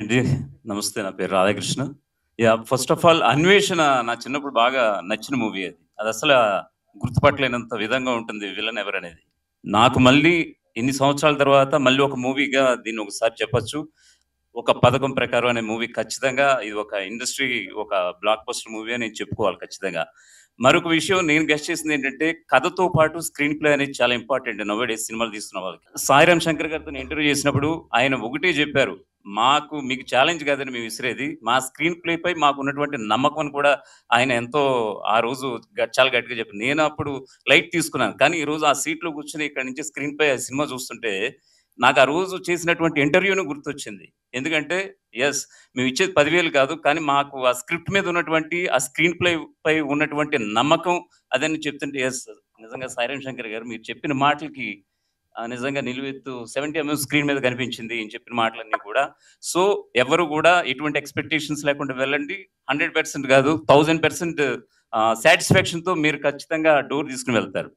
అండి. నమస్తే. నా పేరు రాధాకృష్ణ. ఫస్ట్ ఆఫ్ ఆల్ 'అన్వేషణ' నా చిన్నప్పుడు బాగా నచ్చిన మూవీ అది. అదసల గుర్తుపట్టలేనంత విధంగా ఉంటుంది విలన్ ఎవరనేది. నాకు మళ్ళీ ఇన్ని సంవత్సరాల తర్వాత మళ్ళీ ఒక మూవీగా దీన్ని ఒకసారి చెప్పొచ్చు. ఒక పథకం ప్రకారం అనే మూవీ ఖచ్చితంగా ఇది ఒక ఇండస్ట్రీ ఒక బ్లాక్ బస్టర్ మూవీ అని నేను చెప్పుకోవాలి ఖచ్చితంగా. మరొక విషయం నేను గెస్ చేసిందేంటంటే కథతో పాటు స్క్రీన్ ప్లే అనేది చాలా ఇంపార్టెంట్ నౌ ఏ డేస్ సినిమాలు తీస్తున్న వాళ్ళకి. 'సాయిరామ్ శంకర్' గారితో నేను ఇంటర్వ్యూ చేసినప్పుడు ఆయన ఒకటే చెప్పారు. మీకు ఛాలెంజ్ కాదని మేము విసిరేది. మా స్క్రీన్ ప్లేపై మాకున్నటువంటి నమ్మకం కూడా ఆయన ఎంతో ఆ రోజు చాలా గట్టిగా చెప్పారు. నేను అప్పుడు లైట్ తీసుకున్నాను. కానీ ఈరోజు ఆ సీట్‌లో కూర్చొని ఇక్కడి నుంచి స్క్రీన్‌పై ఆ సినిమా చూస్తుంటే, నాకు ఆ రోజు చేసినటువంటి ఇంటర్వ్యూ‌ను గుర్తొచ్చింది. ఎందుకంటే మేము ఇచ్చేది 10,000 కాదు. కానీ మాకు ఆ స్క్రిప్ట్ మీద ఉన్నటువంటి ఆ స్క్రీన్ ప్లే పై ఉన్నటువంటి నమ్మకం అదని చెప్తుంటే నిజంగా 'సాయిరామ్ శంకర్' గారు మీరు చెప్పిన మాటలకి నిజంగా నిలువెత్తు 70 స్క్రీన్ మీద కనిపించింది ఈయన చెప్పిన మాటలన్నీ కూడా. సో, ఎవరు గూడా ఎటువంటి ఎక్స్‌పెక్టేషన్స్ లేకుండా వెళ్ళండి. 100% కాదు 1000% సాటిస్ఫాక్షన్‌తో మీరు ఖచ్చితంగా డోర్ తీసుకొని వెళ్తారు.